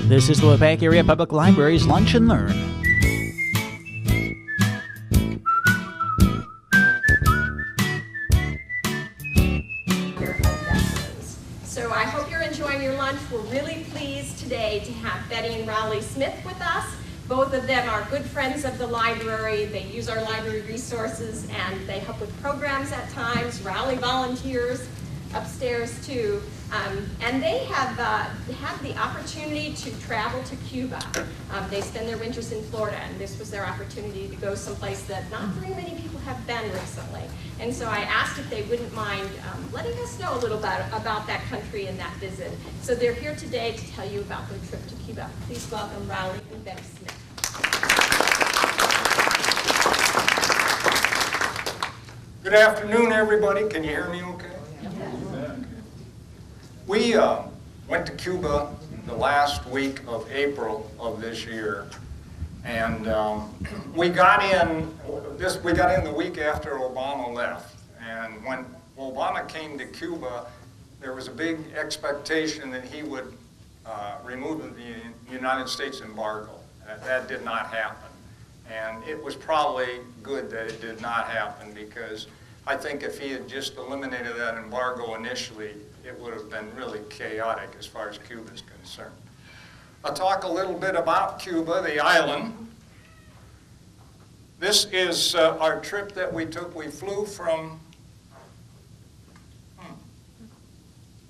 This is the Waupaca Area Public Library's Lunch and Learn. So I hope you're enjoying your lunch. We're really pleased today to have Bettie and Rawley Smith with us. Both of them are good friends of the library. They use our library resources and they help with programs at times. Rawley volunteers upstairs too. And they have the opportunity to travel to Cuba. They spend their winters in Florida, and this was their opportunity to go someplace that not very many people have been recently. And so I asked if they wouldn't mind letting us know a little bit about that country and that visit. So they're here today to tell you about their trip to Cuba. Please welcome Rawley and Bettie Smith. Good afternoon, everybody. Can you hear me okay? We went to Cuba the last week of April of this year, and we got in the week after Obama left. And when Obama came to Cuba, there was a big expectation that he would remove the United States embargo. That did not happen, and it was probably good that it did not happen, because I think if he had just eliminated that embargo initially, it would have been really chaotic as far as Cuba is concerned. I'll talk a little bit about Cuba, the island. This is our trip that we took. We flew from,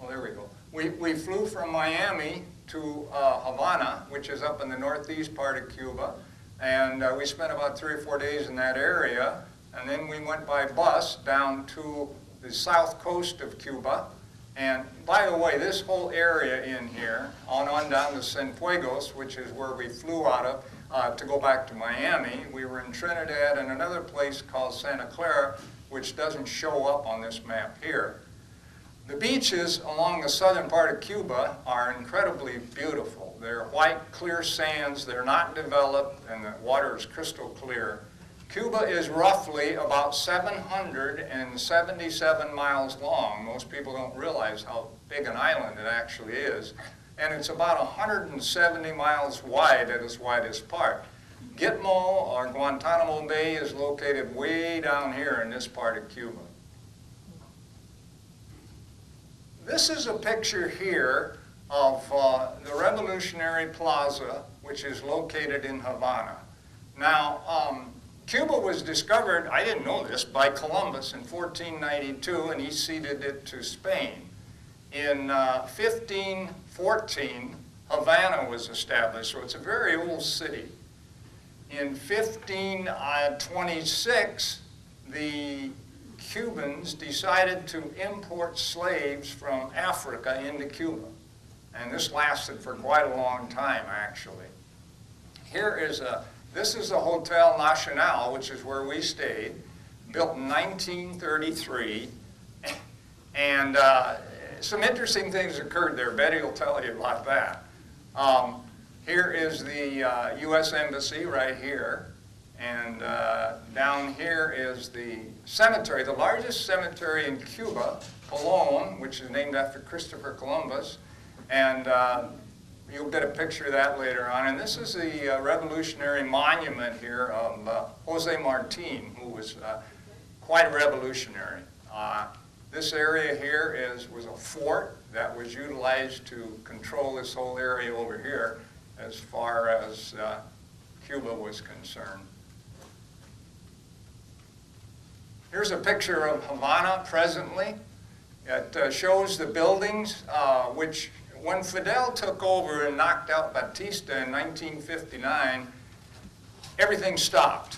there we go. We flew from Miami to Havana, which is up in the northeast part of Cuba, and we spent about 3 or 4 days in that area, and then we went by bus down to the south coast of Cuba. And by the way, this whole area in here, on down to Cienfuegos, which is where we flew out of to go back to Miami. We were in Trinidad and another place called Santa Clara, which doesn't show up on this map here. The beaches along the southern part of Cuba are incredibly beautiful. They're white, clear sands. They're not developed, and the water is crystal clear. Cuba is roughly about 777 miles long. Most people don't realize how big an island it actually is. And it's about 170 miles wide at its widest part. Gitmo, or Guantanamo Bay, is located way down here in this part of Cuba. This is a picture here of the Revolutionary Plaza, which is located in Havana. Now, Cuba was discovered, I didn't know this, by Columbus in 1492, and he ceded it to Spain. In 1514, Havana was established, so it's a very old city. In 1526, the Cubans decided to import slaves from Africa into Cuba, and this lasted for quite a long time, actually. This is the Hotel Nacional, which is where we stayed, built in 1933, and some interesting things occurred there. Bettie will tell you about that. Here is the U.S. Embassy right here, and down here is the cemetery, the largest cemetery in Cuba, Colón, which is named after Christopher Columbus, and you'll get a picture of that later on. And this is the revolutionary monument here of Jose Martin, who was quite revolutionary. This area here was a fort that was utilized to control this whole area over here as far as Cuba was concerned. Here's a picture of Havana presently. It shows the buildings, which when Fidel took over and knocked out Batista in 1959, everything stopped.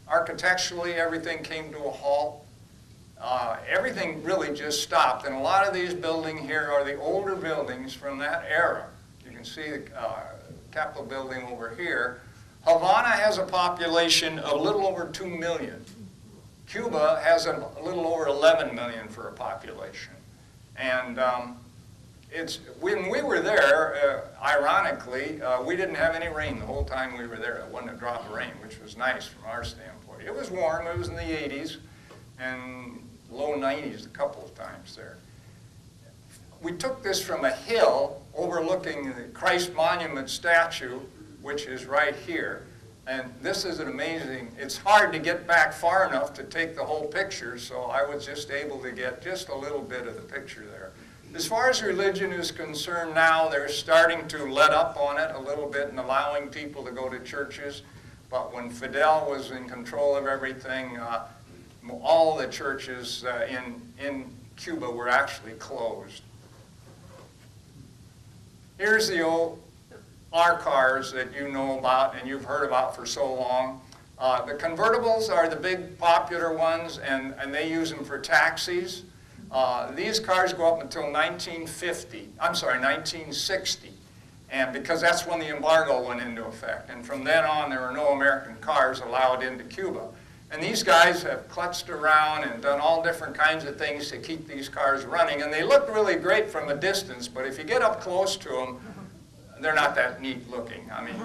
Architecturally, everything came to a halt. Everything really just stopped, and a lot of these buildings here are the older buildings from that era. You can see the Capitol building over here. Havana has a population of a little over 2 million. Cuba has a little over 11 million for a population. And when we were there, ironically, we didn't have any rain the whole time we were there. It wasn't a drop of rain, which was nice from our standpoint. It was warm. It was in the 80s and low 90s a couple of times there. We took this from a hill overlooking the Christ Monument statue, which is right here. And this is an amazing, it's hard to get back far enough to take the whole picture, so I was just able to get just a little bit of the picture there. As far as religion is concerned now, they're starting to let up on it a little bit and allowing people to go to churches. But when Fidel was in control of everything, all the churches in Cuba were actually closed. Here's our cars that you know about and you've heard about for so long. The convertibles are the big popular ones, and they use them for taxis. These cars go up until 1960, and because that's when the embargo went into effect. And from then on, there were no American cars allowed into Cuba. And these guys have klutzt around and done all different kinds of things to keep these cars running. And they look really great from a distance, but if you get up close to them, they're not that neat looking. I mean,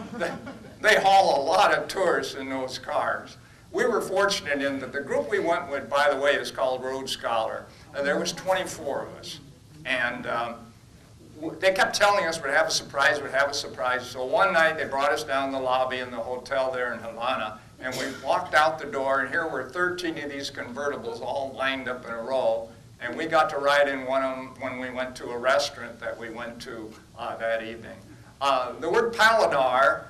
they haul a lot of tourists in those cars. We were fortunate in that the group we went with, by the way, is called Road Scholar. There was 24 of us. And they kept telling us we'd have a surprise, we'd have a surprise. So one night they brought us down the lobby in the hotel there in Havana, and we walked out the door, and here were 13 of these convertibles all lined up in a row. And we got to ride in one of them when we went to a restaurant that we went to that evening. The word paladar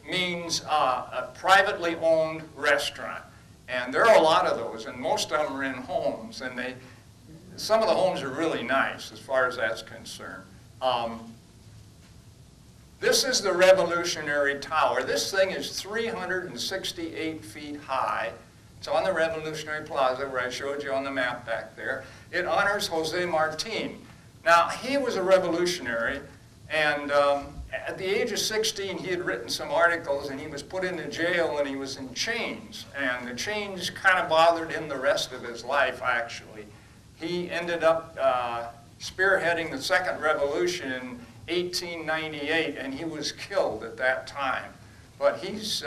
means a privately owned restaurant. And there are a lot of those, and most of them are in homes. And some of the homes are really nice as far as that's concerned. This is the Revolutionary Tower. This thing is 368 feet high. It's on the Revolutionary Plaza where I showed you on the map back there. It honors Jose Martin. Now, he was a revolutionary, and at the age of 16, he had written some articles, and he was put into jail, and he was in chains. And the chains kind of bothered him the rest of his life, actually. He ended up spearheading the Second Revolution in 1898, and he was killed at that time. But he's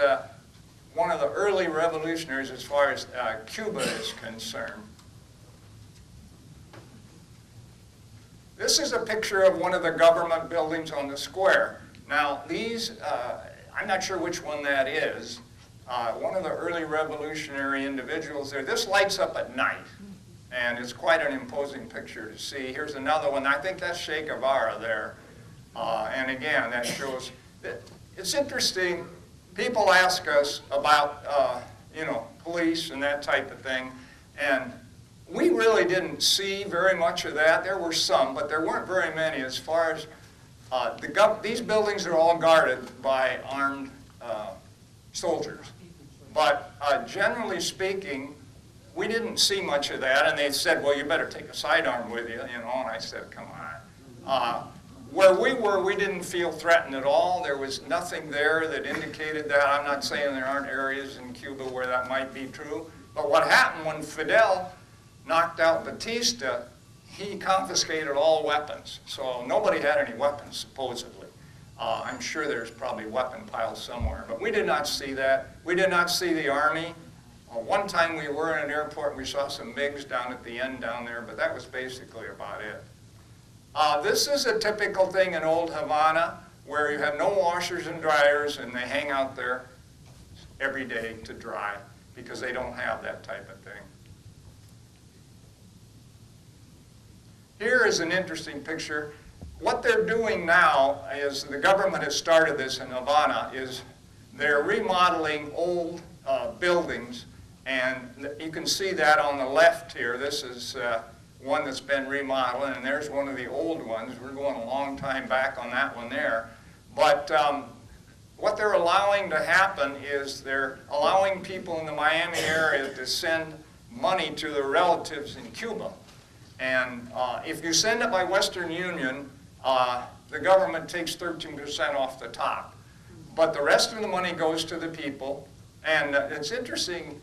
one of the early revolutionaries as far as Cuba is concerned. This is a picture of one of the government buildings on the square. Now, these, I'm not sure which one that is. One of the early revolutionary individuals there. This lights up at night, and it's quite an imposing picture to see. Here's another one. I think that's Che Guevara there. And again, that shows that it's interesting. People ask us about, police and that type of thing, and we really didn't see very much of that. There were some, but there weren't very many as far as these buildings are all guarded by armed soldiers. But generally speaking, we didn't see much of that, and they said, well, you better take a sidearm with you, and I said, come on. Where we were, we didn't feel threatened at all. There was nothing there that indicated that. I'm not saying there aren't areas in Cuba where that might be true, but what happened when Fidel knocked out Batista, he confiscated all weapons. So nobody had any weapons, supposedly. I'm sure there's probably weapon piles somewhere, but we did not see that. We did not see the army. One time we were in an airport, we saw some MiGs down at the end down there, but that was basically about it. This is a typical thing in old Havana where you have no washers and dryers, and they hang out there every day to dry because they don't have that type of thing. Here is an interesting picture. What they're doing now is the government has started this in Havana, is they're remodeling old buildings, and you can see that on the left here. This is one that's been remodeled, and there's one of the old ones. We're going a long time back on that one there. But what they're allowing to happen is they're allowing people in the Miami area to send money to their relatives in Cuba. And if you send it by Western Union, the government takes 13% off the top. But the rest of the money goes to the people. And it's interesting,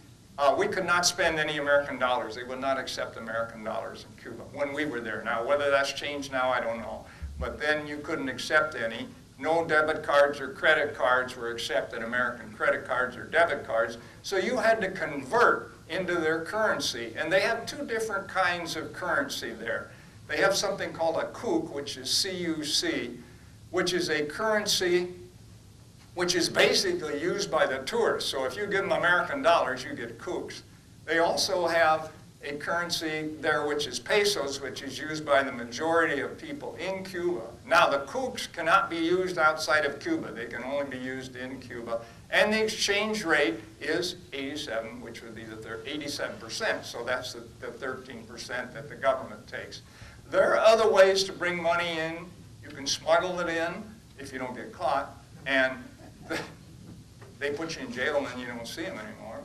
we could not spend any American dollars. They would not accept American dollars in Cuba when we were there. Now, whether that's changed now, I don't know. But then you couldn't accept any. No debit cards or credit cards were accepted, American credit cards or debit cards. So you had to convert into their currency. And they have two different kinds of currency there. They have something called a CUC, which is C-U-C, which is a currency which is basically used by the tourists. So if you give them American dollars, you get kooks. They also have a currency there which is pesos, which is used by the majority of people in Cuba. Now the kooks cannot be used outside of Cuba. They can only be used in Cuba. And the exchange rate is 87, which would be the 87%. So that's the 13% that the government takes. There are other ways to bring money in. You can smuggle it in if you don't get caught. And they put you in jail and then you don't see them anymore.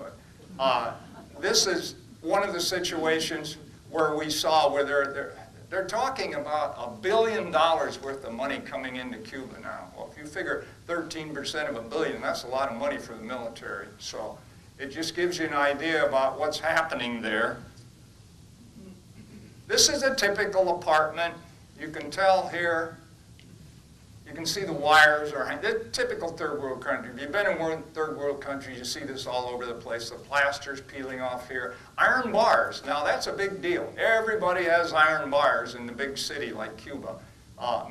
But this is one of the situations where we saw where they're talking about $1 billion worth of money coming into Cuba now. Well, if you figure 13% of $1 billion, that's a lot of money for the military. So it just gives you an idea about what's happening there. This is a typical apartment. You can tell here, you can see the wires are typical third world country. If you've been in third world countries, you see this all over the place. The plaster's peeling off here. Iron bars. Now that's a big deal. Everybody has iron bars in the big city like Cuba,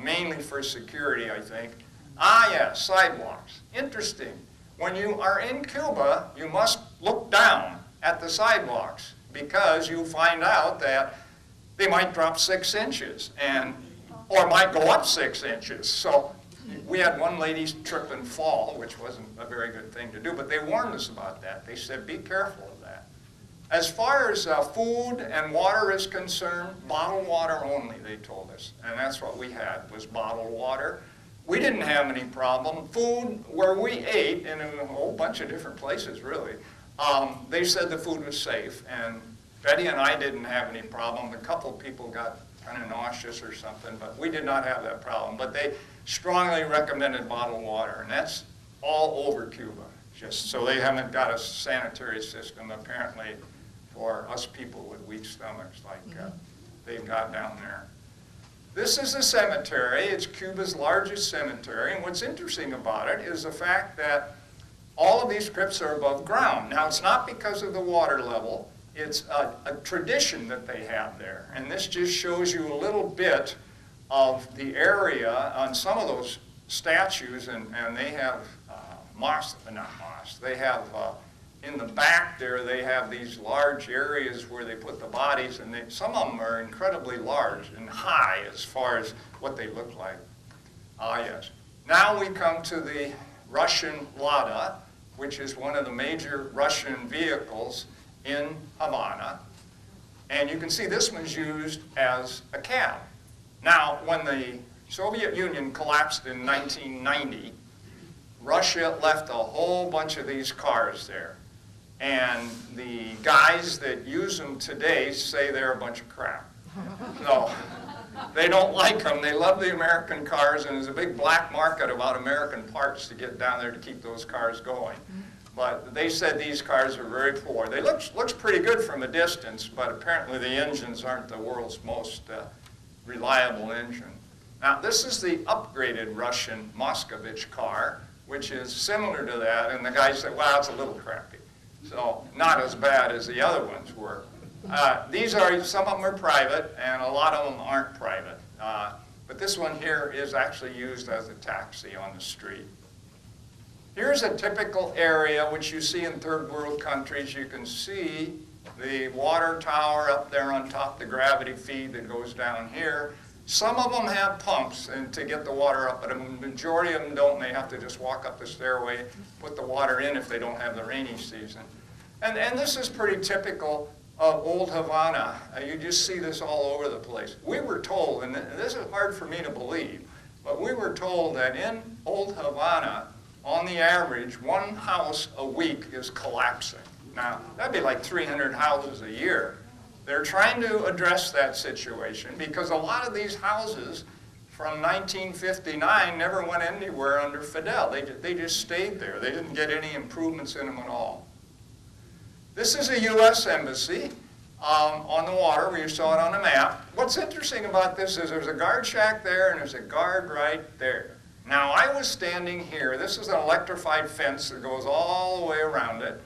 mainly for security, I think. Yeah, sidewalks. Interesting. When you are in Cuba, you must look down at the sidewalks because you find out that they might drop 6 inches or might go up 6 inches. So we had one lady trip and fall, which wasn't a very good thing to do, but they warned us about that. They said, be careful of that. As far as food and water is concerned, bottled water only, they told us. And that's what we had, was bottled water. We didn't have any problem. Food, where we ate, in a whole bunch of different places, really, they said the food was safe. And Betty and I didn't have any problem. A couple people got kind of nauseous or something, but we did not have that problem. But they strongly recommended bottled water, and that's all over Cuba. Just so they haven't got a sanitary system, apparently, for us people with weak stomachs like they've got down there. This is a cemetery. It's Cuba's largest cemetery, and what's interesting about it is the fact that all of these crypts are above ground. Now, it's not because of the water level. It's a tradition that they have there. And this just shows you a little bit of the area on some of those statues, and they have they have, in the back there, they have these large areas where they put the bodies, and some of them are incredibly large and high as far as what they look like. Yes. Now we come to the Russian Lada, which is one of the major Russian vehicles in Havana, and you can see this one's used as a cab. Now, when the Soviet Union collapsed in 1990, Russia left a whole bunch of these cars there, and the guys that use them today say they're a bunch of crap. No, they don't like them. They love the American cars, and there's a big black market about American parts to get down there to keep those cars going. But they said these cars are very poor. They looks pretty good from a distance, but apparently the engines aren't the world's most reliable engine. Now, this is the upgraded Russian Moscovich car, which is similar to that, and the guy said, well, it's a little crappy. So not as bad as the other ones were. Some of them are private, and a lot of them aren't private. But this one here is actually used as a taxi on the street. Here's a typical area which you see in third world countries. You can see the water tower up there on top, the gravity feed that goes down here. Some of them have pumps and to get the water up, but a majority of them don't. They have to just walk up the stairway, put the water in if they don't have the rainy season. And this is pretty typical of old Havana. You just see this all over the place. We were told, and this is hard for me to believe, but we were told that in old Havana, on the average, one house a week is collapsing. Now, that'd be like 300 houses a year. They're trying to address that situation because a lot of these houses from 1959 never went anywhere under Fidel. They just stayed there. They didn't get any improvements in them at all. This is a U.S. embassy on the water, where you saw it on the map. What's interesting about this is there's a guard shack there and there's a guard right there. Now, I was standing here. This is an electrified fence that goes all the way around it.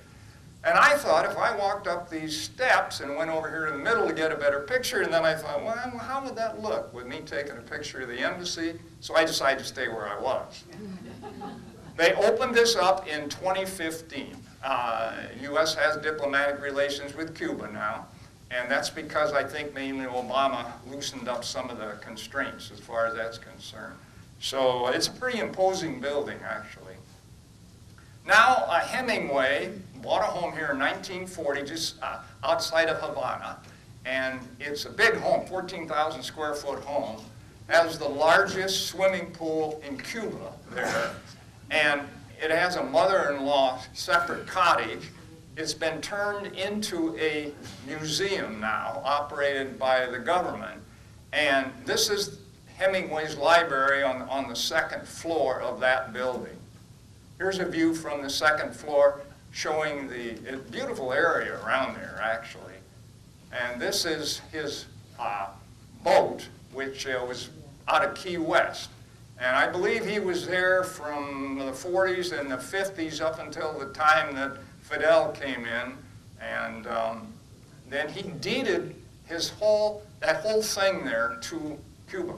And I thought if I walked up these steps and went over here in the middle to get a better picture, and then I thought, well, how would that look with me taking a picture of the embassy? So I decided to stay where I was. They opened this up in 2015. U.S. has diplomatic relations with Cuba now, and that's because I think mainly Obama loosened up some of the constraints as far as that's concerned. So it's a pretty imposing building, actually. Now, Hemingway bought a home here in 1940, just outside of Havana, and it's a big home, 14,000 square foot home, has the largest swimming pool in Cuba there, and it has a mother-in-law separate cottage. It's been turned into a museum now, operated by the government, and this is Hemingway's library on the second floor of that building. Here's a view from the second floor showing the beautiful area around there, actually. And this is his boat, which was out of Key West. And I believe he was there from the 40s and the 50s up until the time that Fidel came in. And then he deeded that whole thing there to Cuba.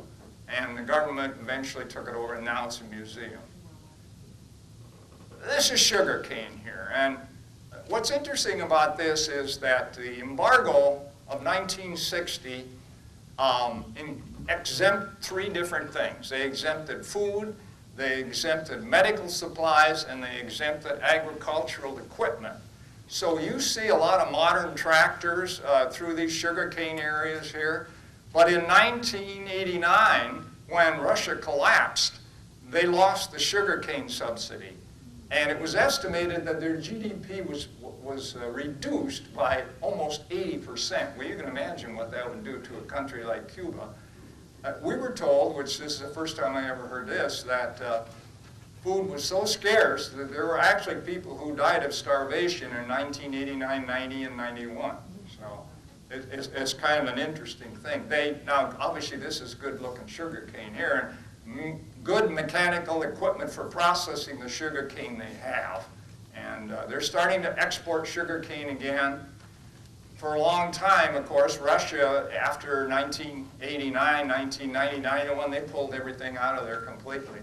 And the government eventually took it over, and now it's a museum. This is sugarcane here, and what's interesting about this is that the embargo of 1960 exempt three different things. They exempted food, they exempted medical supplies, and they exempted agricultural equipment. So you see a lot of modern tractors through these sugarcane areas here, but in 1989, when Russia collapsed, they lost the sugarcane subsidy. And it was estimated that their GDP was reduced by almost 80%. Well, you can imagine what that would do to a country like Cuba. We were told, which this is the first time I ever heard this, that food was so scarce that there were actually people who died of starvation in 1989, 90, and 91. So it's kind of an interesting thing. Now, obviously, this is good-looking sugarcane here. And good mechanical equipment for processing the sugarcane they have. And they're starting to export sugarcane again. For a long time, of course, Russia, after 1989, 1990, 91, they pulled everything out of there completely.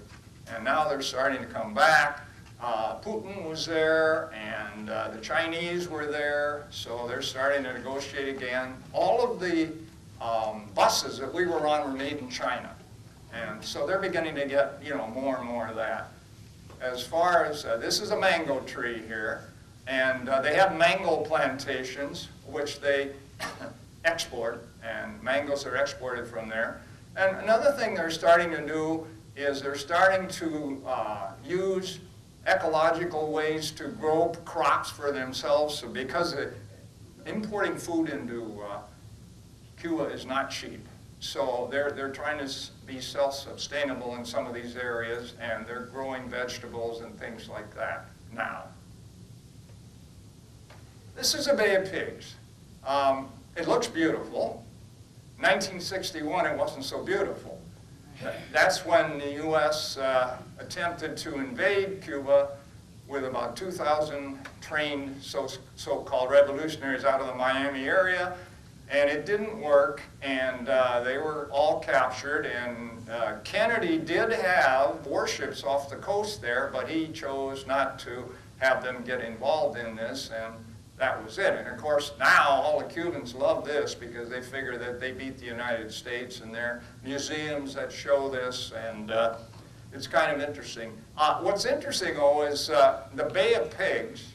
And now they're starting to come back. Putin was there, and the Chinese were there, so they're starting to negotiate again. All of the buses that we were on were made in China. And so they're beginning to get, more and more of that. As far as, this is a mango tree here, and they have mango plantations, which they export, and mangoes are exported from there. And another thing they're starting to do is they're starting to use ecological ways to grow crops for themselves, so because importing food into Cuba is not cheap. So they're trying to be self-sustainable in some of these areas, and they're growing vegetables and things like that now. This is a Bay of Pigs. It looks beautiful. 1961, it wasn't so beautiful. That's when the U.S. Attempted to invade Cuba with about 2,000 trained so-called revolutionaries out of the Miami area. And it didn't work, and they were all captured, and Kennedy did have warships off the coast there, but he chose not to have them get involved in this, and that was it. And of course, now all the Cubans love this because they figure that they beat the United States, and there are museums that show this, and it's kind of interesting. What's interesting, though, is the Bay of Pigs.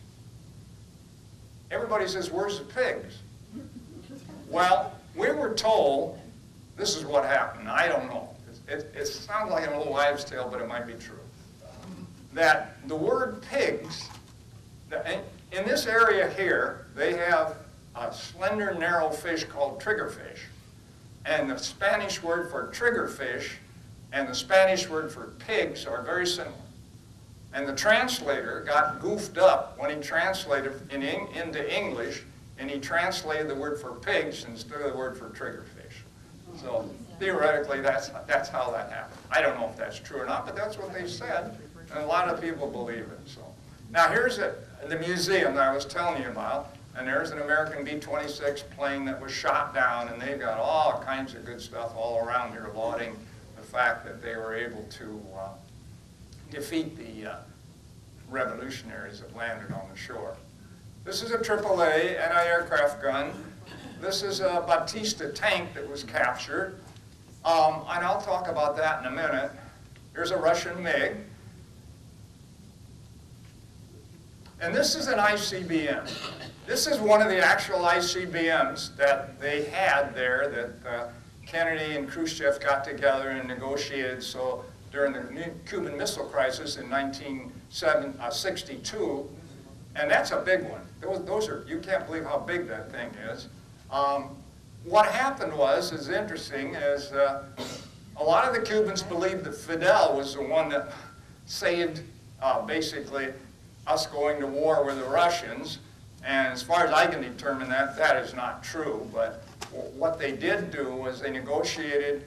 Everybody says, where's the pigs? Well, we were told, this is what happened. I don't know. It sounds like an old wives' tale, but it might be true. That the word pigs, in this area here, they have a slender, narrow fish called triggerfish. And the Spanish word for triggerfish and the Spanish word for pigs are very similar. And the translator got goofed up when he translated into English, and he translated the word for pigs instead of the word for triggerfish. So theoretically, that's how that happened. I don't know if that's true or not, but that's what they said, and a lot of people believe it. So Now here's the museum that I was telling you about, and there's an American B-26 plane that was shot down, and they've got all kinds of good stuff all around here lauding the fact that they were able to defeat the revolutionaries that landed on the shore. This is a AAA anti-aircraft gun. This is a Batista tank that was captured, and I'll talk about that in a minute. Here's a Russian MiG. And this is an ICBM. This is one of the actual ICBMs that they had there that Kennedy and Khrushchev got together and negotiated. So during the Cuban Missile Crisis in 1962, and that's a big one. Those are, you can't believe how big that thing is. What happened is interesting, is a lot of the Cubans believed that Fidel was the one that saved basically us going to war with the Russians, and as far as I can determine that is not true, but what they did do was they negotiated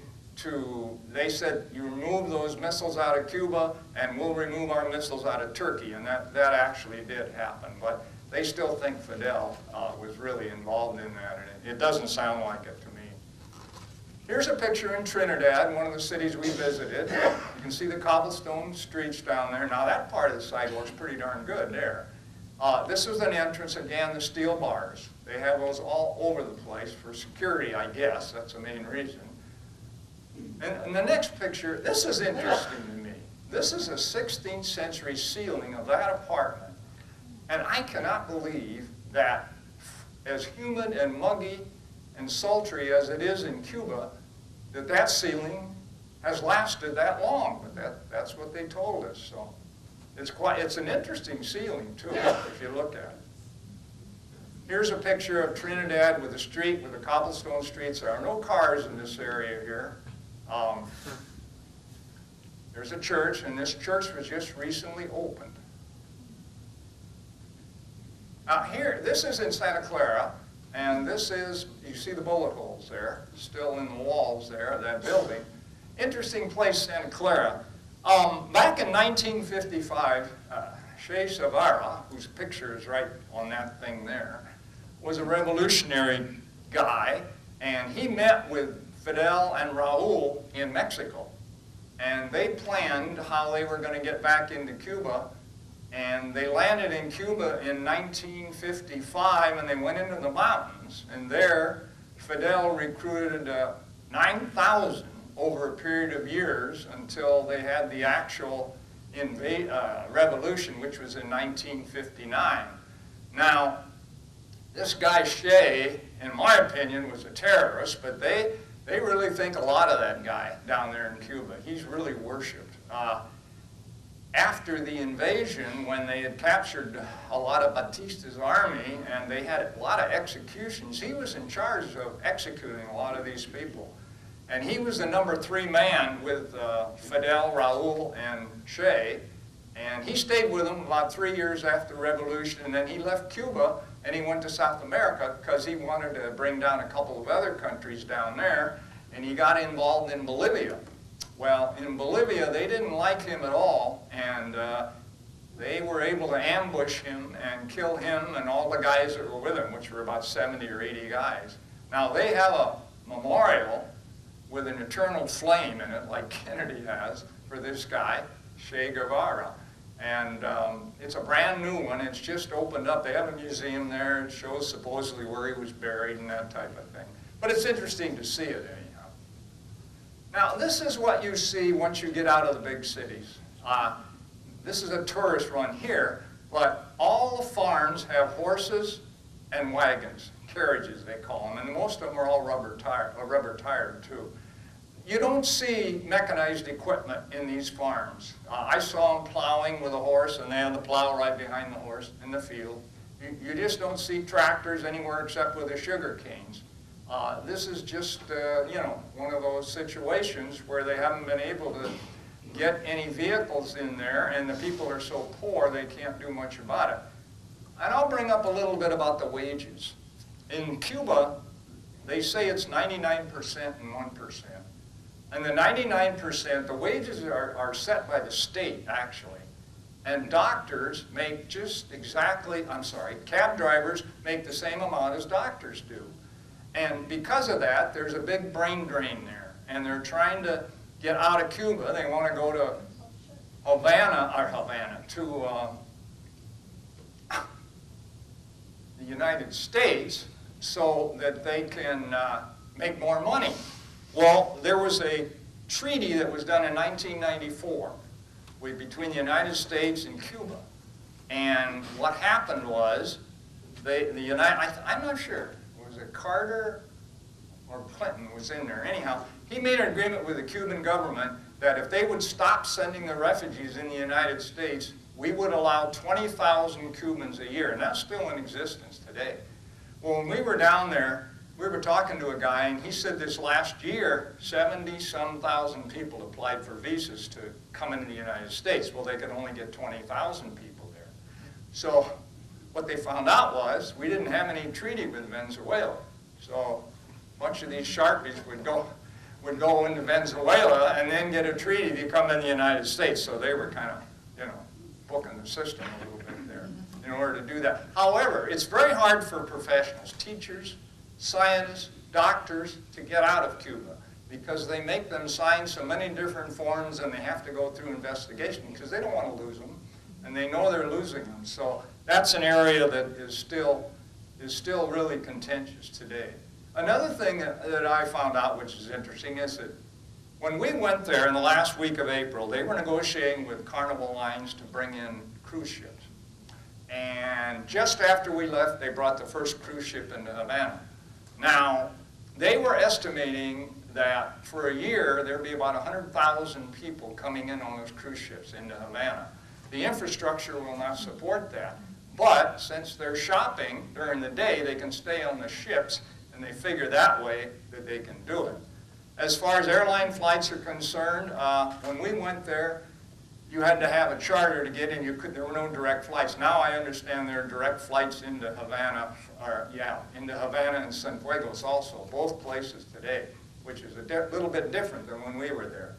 they said, you remove those missiles out of Cuba and we'll remove our missiles out of Turkey, and that actually did happen, but they still think Fidel was really involved in that, and it doesn't sound like it to me. Here's a picture in Trinidad, one of the cities we visited. You can see the cobblestone streets down there. Now that part of the sidewalk's pretty darn good there. This was an entrance, again, the steel bars. They have those all over the place for security, I guess. That's the main reason. And the next picture, this is interesting to me. This is a 16th century ceiling of that apartment. And I cannot believe that as humid and muggy and sultry as it is in Cuba, that ceiling has lasted that long. But that's what they told us. So it's an interesting ceiling too, if you look at it. Here's a picture of Trinidad with a street, with the cobblestone streets. There are no cars in this area here. There's a church, and this church was just recently opened. Now here, this is in Santa Clara, and this is, you see the bullet holes there, still in the walls there of that building. Interesting place, Santa Clara. Back in 1955, Che Guevara, whose picture is right on that thing there, was a revolutionary guy, and he met with Fidel and Raul in Mexico. And they planned how they were going to get back into Cuba, and they landed in Cuba in 1955, and they went into the mountains, and there Fidel recruited 9,000 over a period of years until they had the actual revolution, which was in 1959. Now, this guy Che, in my opinion, was a terrorist, but they really think a lot of that guy down there in Cuba. He's really worshipped. After the invasion, when they had captured a lot of Batista's army and they had a lot of executions, he was in charge of executing a lot of these people. And he was the number 3 man with Fidel, Raul, and Che. And he stayed with them about 3 years after the revolution, and then he left Cuba and he went to South America because he wanted to bring down a couple of other countries down there, and he got involved in Bolivia. Well, in Bolivia, they didn't like him at all, and they were able to ambush him and kill him and all the guys that were with him, which were about 70 or 80 guys. Now, they have a memorial with an eternal flame in it, like Kennedy has, for this guy, Che Guevara. And it's a brand new one. It's just opened up. They have a museum there. It shows supposedly where he was buried and that type of thing. But it's interesting to see it anyhow. Now, this is what you see once you get out of the big cities. This is a tourist run here, but all the farms have horses and wagons, carriages they call them, and most of them are all rubber tired too. You don't see mechanized equipment in these farms. I saw them plowing with a horse, and they had the plow right behind the horse in the field. You just don't see tractors anywhere except with the sugar canes. This is just, you know, one of those situations where they haven't been able to get any vehicles in there, and the people are so poor they can't do much about it. And I'll bring up a little bit about the wages. In Cuba, they say it's 99% and 1%. And the 99%, the wages are set by the state, actually. And doctors make just exactly, cab drivers make the same amount as doctors do. And because of that, there's a big brain drain there. And they're trying to get out of Cuba. They want to go to the United States so that they can make more money. Well, there was a treaty that was done in 1994 between the United States and Cuba. And what happened was, I'm not sure, was it Carter or Clinton was in there? Anyhow, he made an agreement with the Cuban government that if they would stop sending the refugees in the United States, we would allow 20,000 Cubans a year, and that's still in existence today. Well, when we were down there, we were talking to a guy, and he said this last year, 70-some thousand people applied for visas to come into the United States. Well, they could only get 20,000 people there. So what they found out was we didn't have any treaty with Venezuela. So a bunch of these Sharpies would go into Venezuela and then get a treaty to come in the United States. So they were kind of, booking the system a little bit there in order to do that. However, it's very hard for professionals, teachers, scientists, doctors, to get out of Cuba because they make them sign so many different forms and they have to go through investigation because they don't want to lose them and they know they're losing them. So that's an area that is still really contentious today. Another thing that I found out, which is interesting, is that when we went there in the last week of April, they were negotiating with Carnival Lines to bring in cruise ships. And just after we left, they brought the first cruise ship into Havana. Now, they were estimating that for a year, there'd be about 100,000 people coming in on those cruise ships into Havana. The infrastructure will not support that. But since they're shopping during the day, they can stay on the ships, and they figure that way that they can do it. As far as airline flights are concerned, when we went there, you had to have a charter to get in. There were no direct flights. Now I understand there are direct flights into Havana, into Havana and Cienfuegos also, both places today, which is a little bit different than when we were there.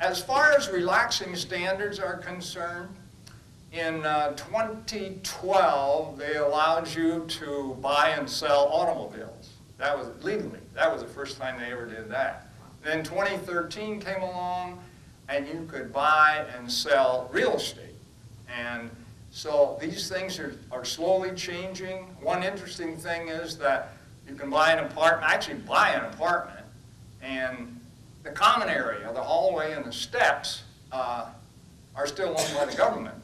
As far as relaxing standards are concerned, in 2012, they allowed you to buy and sell automobiles. That was legally. That was the first time they ever did that. Then 2013 came along, and you could buy and sell real estate. And so these things are slowly changing. One interesting thing is that you can buy an apartment, and the common area, the hallway and the steps, are still owned by the government.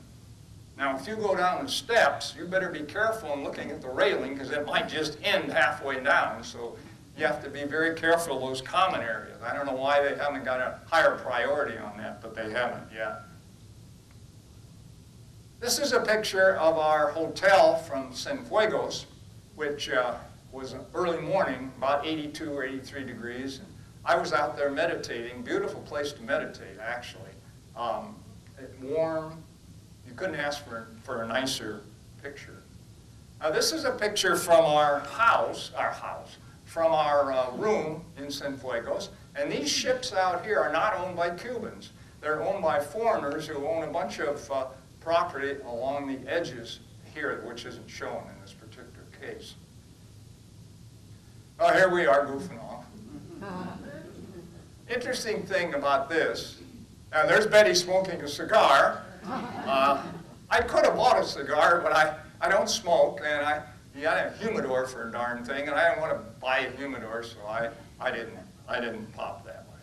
Now, if you go down the steps, you better be careful in looking at the railing because it might just end halfway down. So you have to be very careful of those common areas. I don't know why they haven't got a higher priority on that, but they haven't yet. This is a picture of our hotel from Cienfuegos, which was early morning, about 82 or 83 degrees. I was out there meditating. Beautiful place to meditate, actually. Warm. You couldn't ask for a nicer picture. Now, this is a picture from our from our room in Cienfuegos. And these ships out here are not owned by Cubans. They're owned by foreigners who own a bunch of property along the edges here, which isn't shown in this particular case. Oh, here we are goofing off. Interesting thing about this, now there's Betty smoking a cigar. I could have bought a cigar, but I don't smoke, and you got a humidor for a darn thing, and I don't want to buy a humidor, so I didn't pop that way.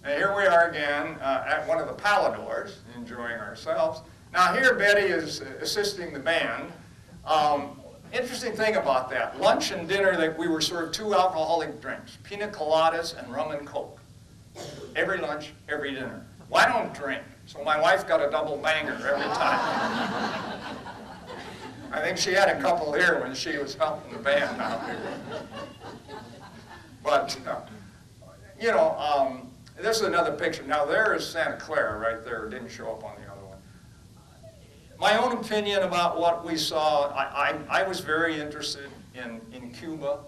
And here we are again at one of the Paladors, enjoying ourselves. Now here Betty is assisting the band. Interesting thing about that, lunch and dinner, that we were served 2 alcoholic drinks, pina coladas and rum and coke. Every lunch, every dinner. Well, I don't drink, so my wife got a double banger every time. I think she had a couple here when she was helping the band out here. But, this is another picture. Now, there is Santa Clara right there. It didn't show up on the other one. My own opinion about what we saw, I was very interested in Cuba,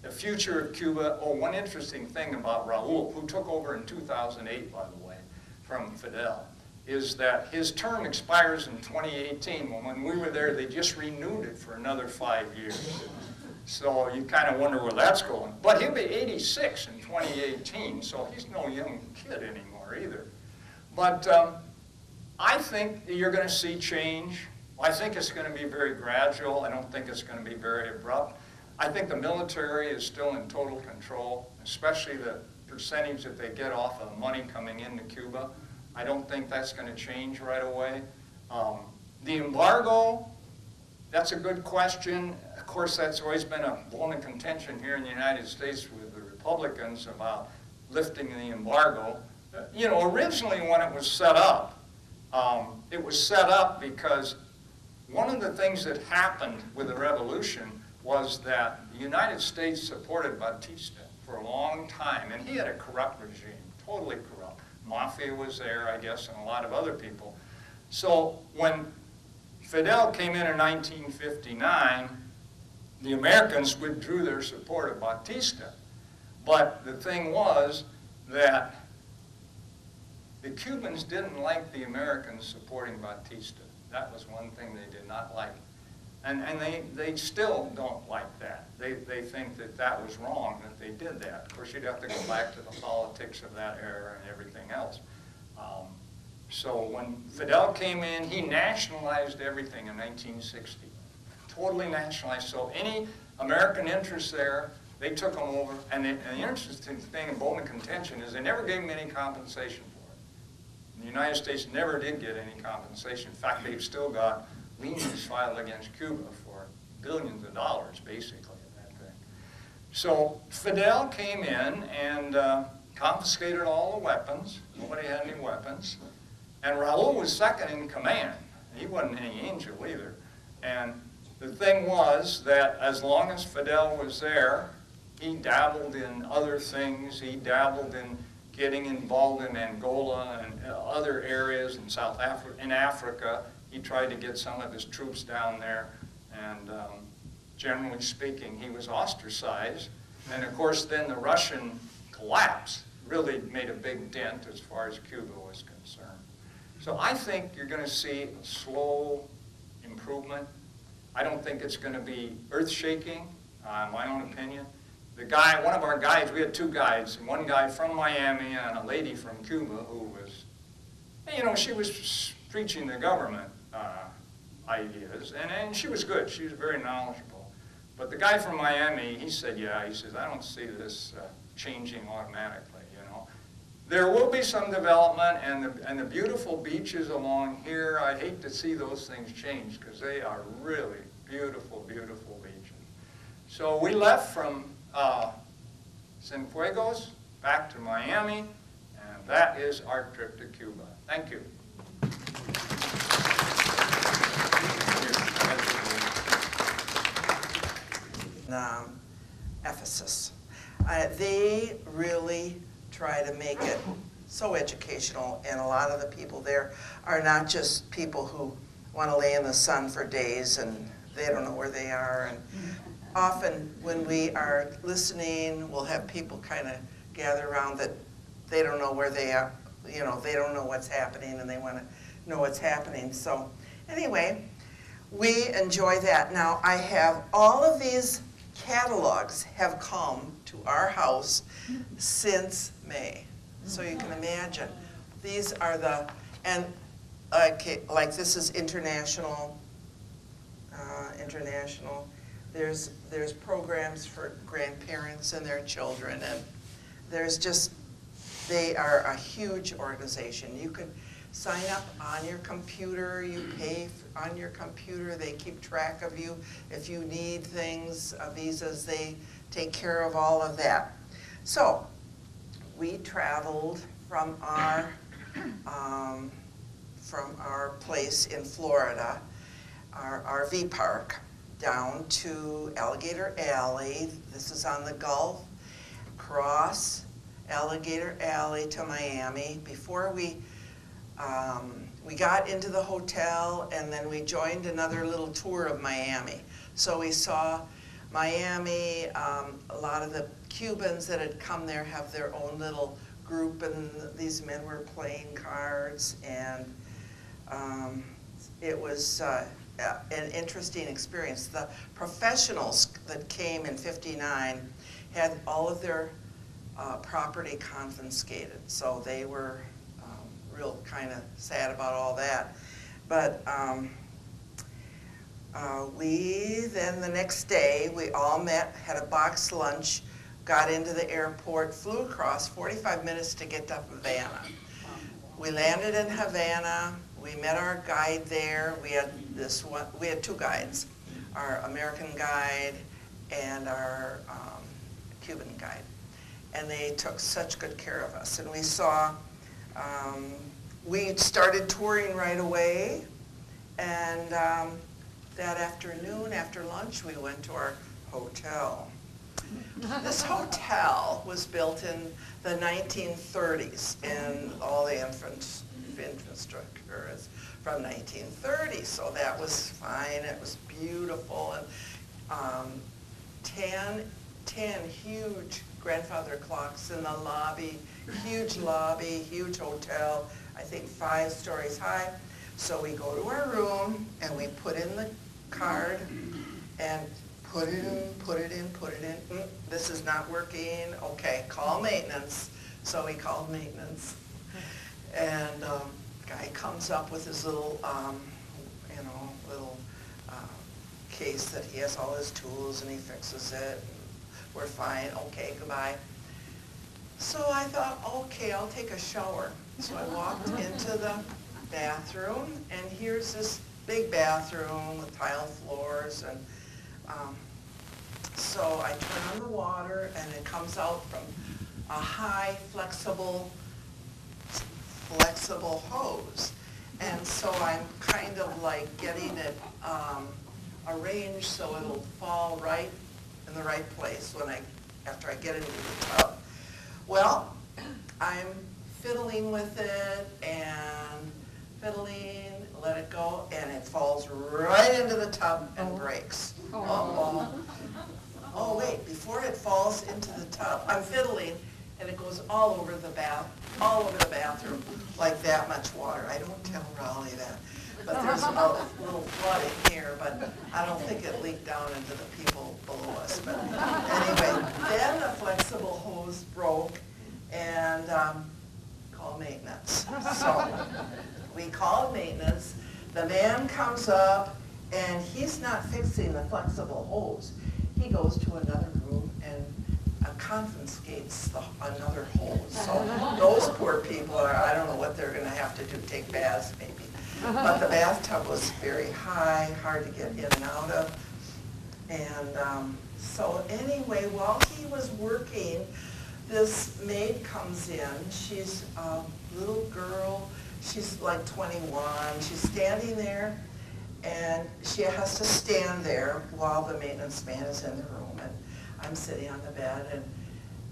the future of Cuba. Oh, one interesting thing about Raul, who took over in 2008, by the way, from Fidel. is that his term expires in 2018. When we were there, they just renewed it for another 5 years. So you kind of wonder where that's going. But he'll be 86 in 2018, so he's no young kid anymore either. But I think you're going to see change. I think it's going to be very gradual. I don't think it's going to be very abrupt. I think the military is still in total control, especially the percentage that they get off of money coming into Cuba. I don't think that's going to change right away. The embargo, that's a good question. Of course, that's always been a bone of contention here in the United States with the Republicans about lifting the embargo. You know, originally when it was set up because one of the things that happened with the revolution was that the United States supported Batista for a long time, and he had a corrupt regime, totally corrupt. Mafia was there, I guess, and a lot of other people. So when Fidel came in 1959, the Americans withdrew their support of Batista. But the thing was that the Cubans didn't like the Americans supporting Batista. That was one thing they did not like. And they still don't like that. They think that that was wrong, that they did that. Of course, you'd have to go back to the politics of that era and everything else. So when Fidel came in, he nationalized everything in 1960. Totally nationalized. So any American interests there, they took them over. And the interesting thing in bone of contention is they never gave them any compensation for it. The United States never did get any compensation. In fact, they've still got liens filed against Cuba for billions of dollars, basically, of that thing. So Fidel came in and confiscated all the weapons. Nobody had any weapons. And Raul was second in command. He wasn't any angel either. And the thing was that as long as Fidel was there, he dabbled in other things. He dabbled in getting involved in Angola and other areas in South Africa, in Africa. He tried to get some of his troops down there, and generally speaking, he was ostracized. And of course, then the Russian collapse really made a big dent as far as Cuba was concerned. So I think you're going to see a slow improvement. I don't think it's going to be earth-shaking, in my own opinion. The guy, one of our guides, we had two guides, one guy from Miami and a lady from Cuba who was, you know, she was preaching the government ideas, and she was good. She was very knowledgeable. But the guy from Miami, he said, yeah, he says, I don't see this changing automatically, you know. There will be some development, and the beautiful beaches along here, I hate to see those things change because they are really beautiful, beautiful beaches. So we left from Cienfuegos back to Miami, and that is our trip to Cuba. Thank you. Ephesus. They really try to make it so educational, and a lot of the people there are not just people who want to lay in the sun for days and they don't know where they are. And often when we are listening, we'll have people kind of gather around that they don't know where they are, you know, they don't know what's happening and they want to know what's happening. So anyway, we enjoy that. Now I have all of these catalogs have come to our house since May. So you can imagine. These are the, and okay, like this is international. There's programs for grandparents and their children, and there's just, they are a huge organization. You can sign up on your computer, you pay on your computer, they keep track of you. If you need things, visas, they take care of all of that. So we traveled from our place in Florida, our RV park, down to Alligator Alley. This is on the Gulf. Across Alligator Alley to Miami. Before we got into the hotel, and then we joined another little tour of Miami. So we saw Miami. A lot of the Cubans that had come there have their own little group, and these men were playing cards, and it was an interesting experience. The professionals that came in '59 had all of their property confiscated, so they were real kind of sad about all that. But we then the next day, we all met, had a box lunch, got into the airport, flew across 45 minutes to get to Havana. We landed in Havana. We met our guide there. We had we had two guides, our American guide and our Cuban guide. And they took such good care of us. And we saw, we started touring right away. And that afternoon, after lunch, we went to our hotel. This hotel was built in the 1930s, and all the infrastructure is from 1930, so that was fine. It was beautiful, and 10 huge grandfather clocks in the lobby, huge hotel, I think 5 stories high. So we go to our room, and we put in the card, and put it in. This is not working. Okay, call maintenance. So we called maintenance. And guy comes up with his little, case that he has all his tools, and he fixes it. We're fine. Okay, goodbye. So I thought, okay, I'll take a shower. So I walked into the bathroom, and here's this big bathroom with tile floors, and so I turn on the water, and it comes out from a high flexible hose. And so I'm kind of like getting it arranged so it'll fall right in the right place after I get into the tub. Well, I'm fiddling with it and let it go, and it falls right into the tub and breaks. Oh wait, before it falls into the tub, I'm fiddling, and it goes all over the bathroom, like that much water. I don't tell Rawley that, but there's a little flooding here, but I don't think it leaked down into the people below us. But anyway, then the flexible hose broke, and call maintenance. So we called maintenance. The man comes up, and he's not fixing the flexible hose. He goes to another room and confiscates another hose. So those poor people I don't know what they're going to have to do, take baths maybe. But the bathtub was very high, hard to get in and out of. And so anyway, while he was working, this maid comes in. She's a little girl. She's like 21. She's standing there, and she has to stand there while the maintenance man is in the room. And I'm sitting on the bed,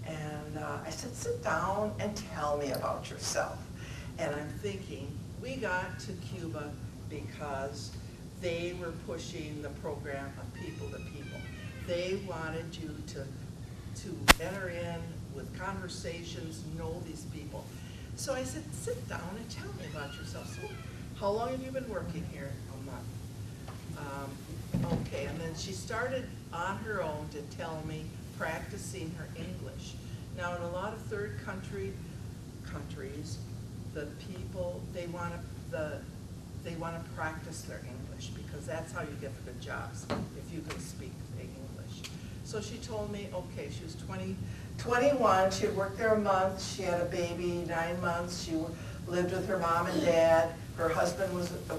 and I said, sit down and tell me about yourself. And I'm thinking, we got to Cuba because they were pushing the program of people to people. They wanted you to enter in with conversations, know these people. So I said, sit down and tell me about yourself. So how long have you been working here? A month. Okay, and then she started on her own to tell me, practicing her English. Now in a lot of third countries, the people, they want to practice their English, because that's how you get the good jobs, if you can speak the English. So she told me, okay, she was 21, she had worked there a month, she had a baby, 9 months, she lived with her mom and dad, her husband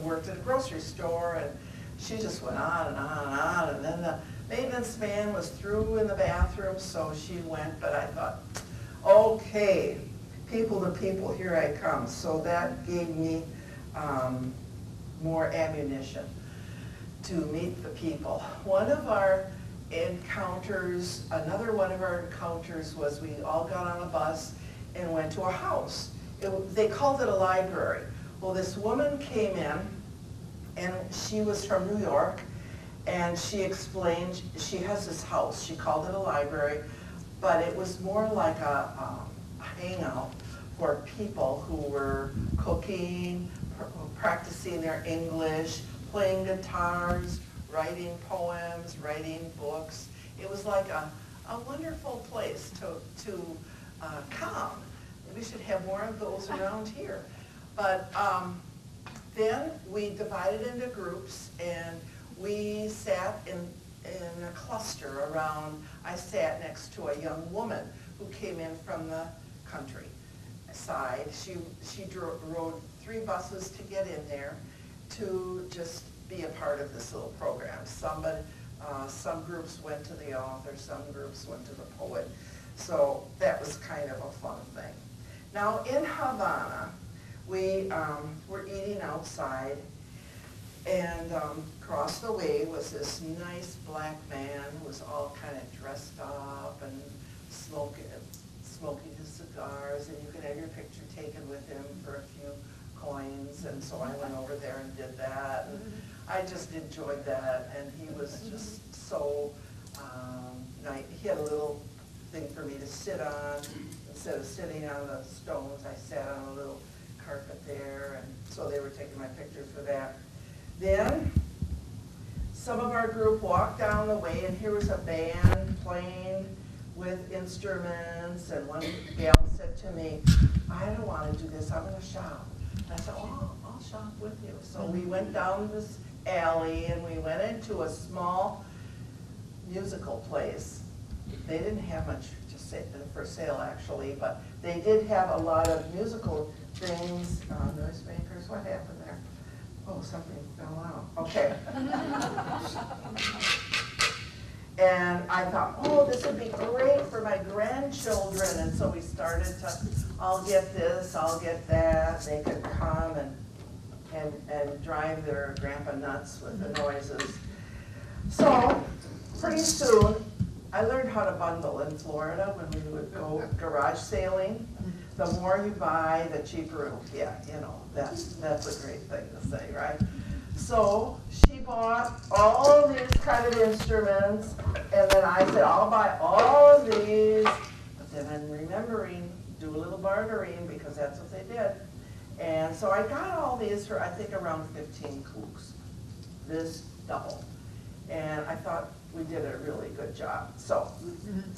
worked at a grocery store, and she just went on and on and on, and then the maintenance man was through in the bathroom, so she went, but I thought, okay, people to people, here I come. So that gave me more ammunition to meet the people. Another one of our encounters was we all got on a bus and went to a house. They called it a library. Well, this woman came in, and she was from New York, and she explained, she has this house, she called it a library, but it was more like a hangout for people who were cooking, practicing their English, playing guitars, writing poems, writing books. It was like a wonderful place to come. We should have more of those around here. But then we divided into groups, and we sat in a cluster around. I sat next to a young woman who came in from the country side. She rode 3 buses to get in there to just be a part of this little program. Some groups went to the author, some groups went to the poet. So that was kind of a fun thing. Now in Havana, we were eating outside, and across the way was this nice black man who was all kind of dressed up and smoking his cigars, and you could have your picture taken with him for a few coins. And so I went over there and did that, and I just enjoyed that. And he was just so nice. He had a little thing for me to sit on. Instead of sitting on the stones, I sat on a little carpet there, and so they were taking my pictures for that. Then some of our group walked down the way, and here was a band playing with instruments, and one gal said to me, "I don't want to do this, I'm going to shop." I said, "Oh, I'll shop with you." So we went down this alley, and we went into a small musical place. They didn't have much for sale, actually, but they did have a lot of musical things. Noisemakers, what happened there? Oh, something fell out. Okay. And I thought, oh, this would be great for my grandchildren. And so we started to, I'll get this, I'll get that. They could come and drive their grandpa nuts with the noises. So pretty soon, I learned how to bundle in Florida when we would go garage sailing. The more you buy, the cheaper it'll get. You know, that's a great thing to say, right? So she bought all these kind of instruments, and then I said, I'll buy all of these. But then I'm remembering, do a little bartering, because that's what they did. And so I got all these for, I think, around 15 kooks, this double. And I thought we did a really good job. So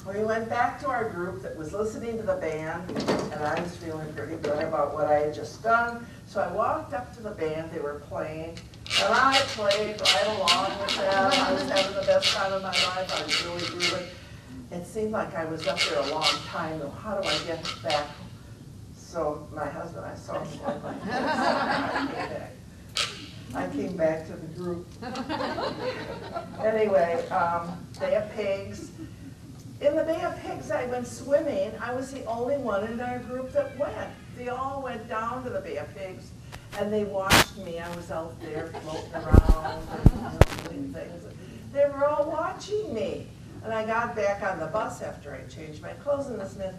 we went back to our group that was listening to the band, and I was feeling pretty good about what I had just done. So I walked up to the band, they were playing, and I played right along with them. I was having the best time of my life. I was really grooving. It seemed like I was up there a long time, though. How do I get back? So my husband, I saw him going like this. I came back to the group. Anyway, Bay of Pigs. In the Bay of Pigs, I went swimming. I was the only one in our group that went. They all went down to the Bay of Pigs, and they watched me. I was out there floating around and doing things. They were all watching me. And I got back on the bus after I changed my clothes, and the Smith,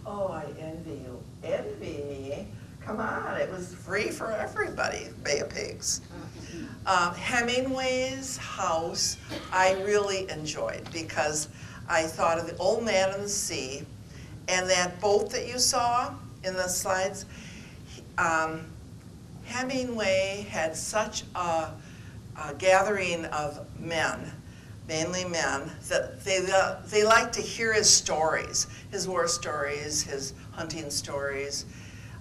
"Oh, I envy you." Envy me? Come on, it was free for everybody, Bay of Pigs. Hemingway's house I really enjoyed, because I thought of The Old Man and the Sea, and that boat that you saw in the slides. Hemingway had such a gathering of men, mainly men, that they liked to hear his stories, his war stories, his hunting stories,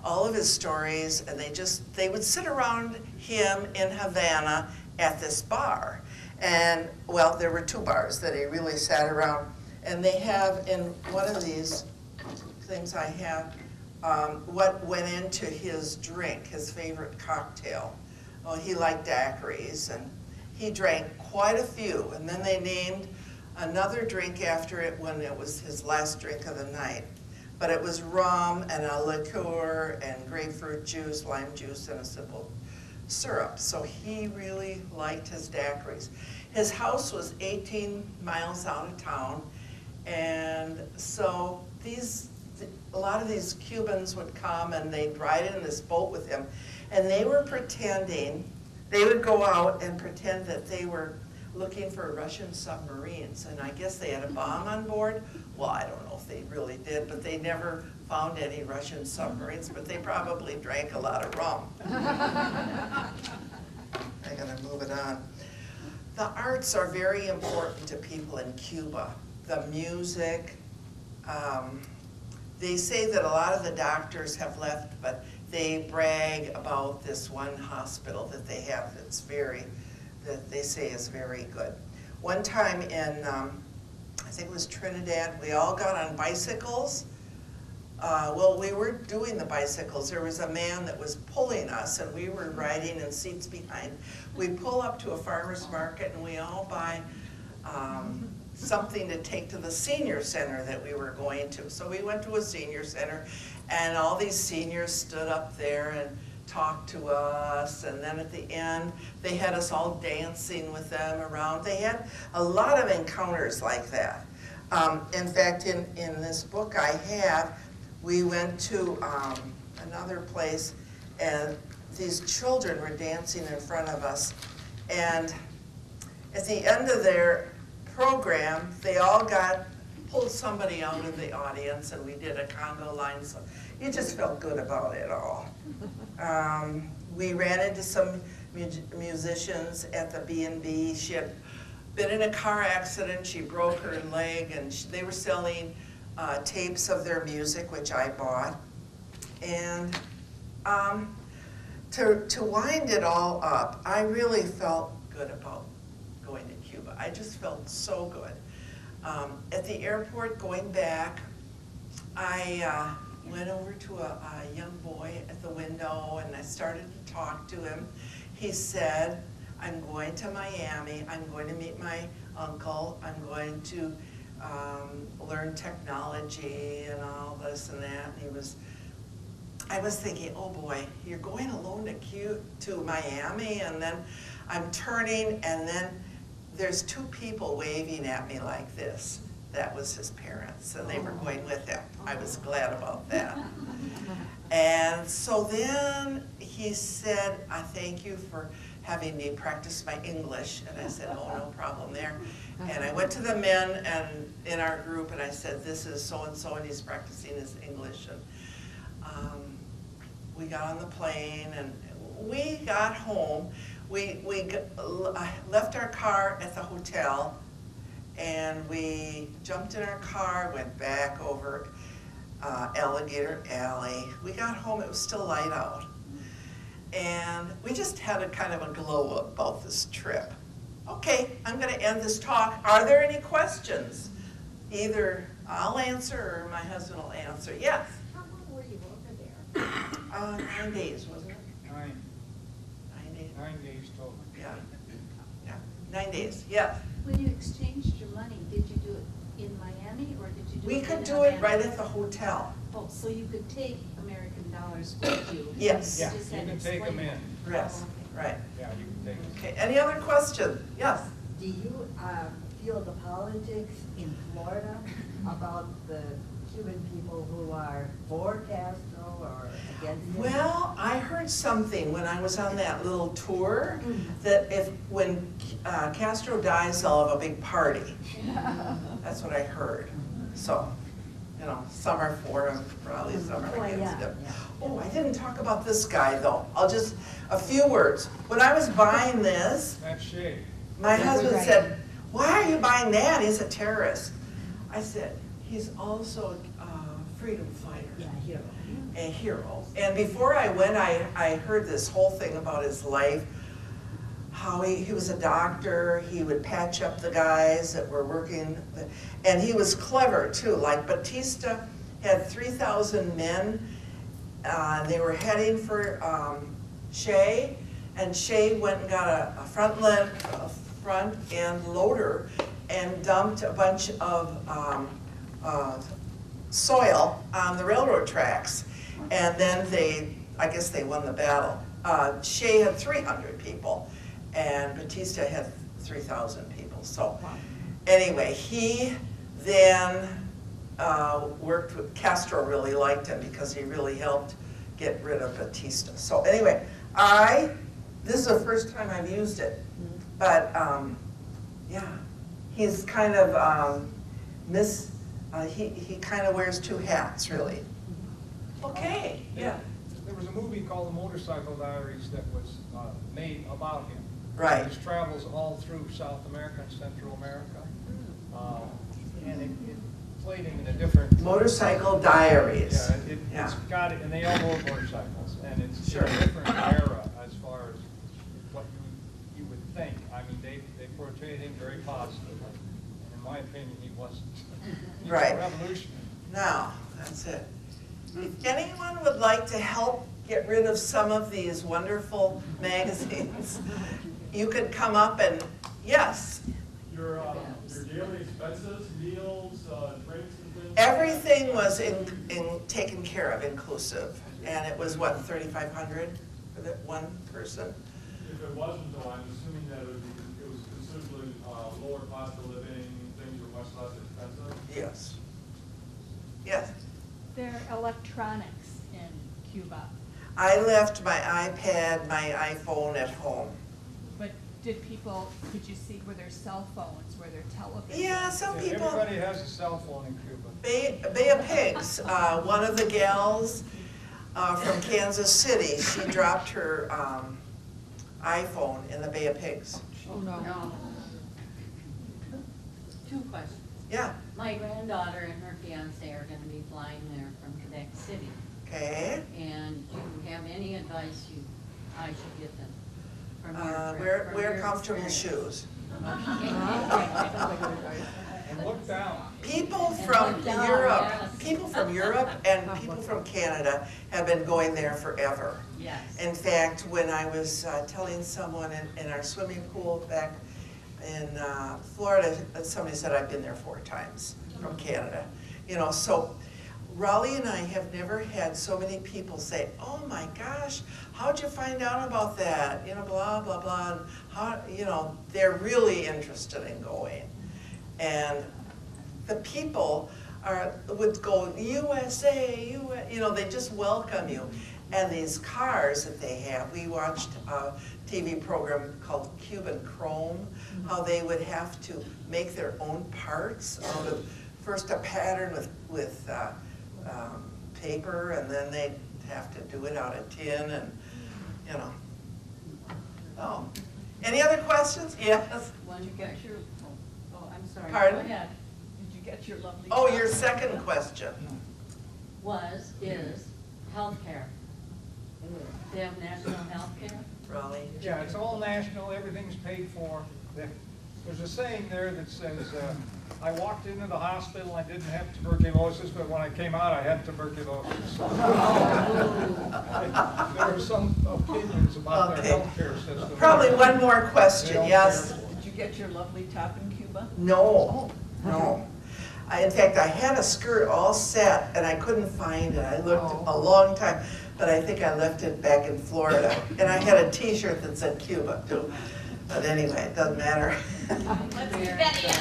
all of his stories, and they would sit around him in Havana at this bar. And, well, there were 2 bars that he really sat around, and they have in one of these things I have what went into his drink, his favorite cocktail. Well, he liked daiquiris, and he drank quite a few, and then they named another drink after it when it was his last drink of the night. But it was rum and a liqueur and grapefruit juice, lime juice, and a simple syrup. So he really liked his daiquiris. His house was 18 miles out of town, and so a lot of these Cubans would come and they'd ride in this boat with him, and they were pretending, they would go out and pretend that they were looking for Russian submarines, and I guess they had a bomb on board. Well, I don't know if they really did, but they never found any Russian submarines, but they probably drank a lot of rum. I gotta move it on. The arts are very important to people in Cuba. The music, they say that a lot of the doctors have left, but they brag about this one hospital that they have that they say is very good. One time in, I think it was Trinidad, we all got on bicycles. Well, we were doing the bicycles. There was a man that was pulling us, and we were riding in seats behind. We pull up to a farmer's market, and we all buy something to take to the senior center that we were going to. So we went to a senior center, and all these seniors stood up there and talked to us, and then at the end, they had us all dancing with them around. They had a lot of encounters like that. In fact, in this book I have, we went to another place, and these children were dancing in front of us, and at the end of their program, they all pulled somebody out of the audience, and we did a Congo line, so you just felt good about it all. We ran into some musicians at the B&B. She had been in a car accident, she broke her leg, and they were selling tapes of their music, which I bought. And to wind it all up, I really felt good about going to Cuba. I just felt so good. At the airport going back, I went over to a young boy at the window, and I started to talk to him. He said, I'm going to Miami, I'm going to meet my uncle, I'm going to learn technology and all this and that. And I was thinking, oh boy, you're going alone to Miami, and then I'm turning, and then there's two people waving at me like this. That was his parents, and they were going with him. I was glad about that. And so then he said, I thank you for having me practice my English. And I said, oh, no problem there. And I went to the men and in our group, and I said, this is so-and-so, and he's practicing his English. And we got on the plane, and we got home. We left our car at the hotel, and we jumped in our car, went back over Alligator Alley. We got home, it was still light out. And we just had a kind of a glow about this trip. Okay, I'm gonna end this talk. Are there any questions? Either I'll answer or my husband will answer. Yes? How long were you over there? 9 days, wasn't it? 9 9 days? 9 days total. Yeah. Yeah, 9 days, yes. When you exchanged your money, did you do it in Miami or did you do it We in could do it Havana? right at the hotel. Oh, so you could take American dollars with you? Yes. Yeah, just you had to can take them explain in. it. Yes, Oh, right. Yeah, you can take them. Okay, any other question? Yes? Do you feel the politics in Florida about the Cuban people who are for Castro or against him? Well, I heard something when I was on that little tour, that when Castro dies, they'll have a big party. That's what I heard. So, you know, some are for him, probably some are Oh, against yeah, him. yeah. Oh, I didn't talk about this guy though. A few words. When I was buying this, That's Shay. my husband Right. said, why are you buying that? He's a terrorist. I said, he's also a freedom fighter. Yeah, hero. A hero. And before I went, I heard this whole thing about his life, how he was a doctor, he would patch up the guys that were working, and he was clever too. Like Batista had 3,000 men, they were heading for Che, and Che went and got a front end loader and dumped a bunch of soil on the railroad tracks. And then I guess they won the battle. Che had 300 people, and Batista had 3,000 people. So anyway, he then worked with, Castro really liked him because he really helped get rid of Batista. So anyway, this is the first time I've used it, but Yeah. He's kind of, he kind of wears two hats, really. Okay, yeah. There was a movie called The Motorcycle Diaries that was made about him. Right. His travels all through South America and Central America. And it played him in a different... Motorcycle Diaries. Yeah, it's got it, and they all rode motorcycles. And it's Sure. in a different era as far as what you would think. I mean, they portrayed him very positively. And in my opinion, he wasn't. He was Right. a revolutionary. No, that's it. If anyone would like to help get rid of some of these wonderful magazines, you could come up and, yes, Your daily expenses, meals, drinks and things? everything was taken care of, inclusive. And it was what, 3,500 for that one person? If it wasn't, though, I'm assuming that it was considerably lower cost of living, things were much less expensive? Yes. Yes. There are electronics in Cuba, I left my iPad, my iPhone at home. but could you see, were there cell phones, were there televisions? Yeah, some people. Everybody has a cell phone in Cuba. Bay of Pigs, one of the gals from Kansas City, she dropped her iPhone in the Bay of Pigs. Oh, no. No. Two questions. Yeah, My granddaughter and her fiance are gonna be flying there from Quebec City, okay. and do you have any advice I should get them? From your Wear comfortable experience? shoes. And look down. People And from look down, Europe, yes. people from Europe and people from Canada have been going there forever. Yes. In fact, when I was telling someone in our swimming pool back in Florida, somebody said I've been there 4 times from Canada. You know, so Rawley and I have never had so many people say, "Oh my gosh, how'd you find out about that?" You know, blah blah blah. And how, you know, they're really interested in going, and the people would go USA, you know, they just welcome you. And these cars that they have, we watched a TV program called Cuban Chrome, how they would have to make their own parts out of first a pattern with paper, and then they'd have to do it out of tin, and you know. Oh, any other questions? Yes. When you get your, oh, I'm sorry. Pardon? Go ahead. Did you get your lovely? Oh, your second question. Is healthcare. They have national healthcare? Rawley. Yeah, it's all national, everything's paid for. There's a saying there that says, I walked into the hospital, I didn't have tuberculosis, but when I came out, I had tuberculosis. There are some opinions about Okay. their healthcare system. Probably one more They question, don't yes? care. Did you get your lovely top in Cuba? No, no. In fact, I had a skirt all set and I couldn't find it. I looked a long time, but I think I left it back in Florida. And I had a t-shirt that said Cuba too. But anyway, it doesn't matter. Let's give Betty a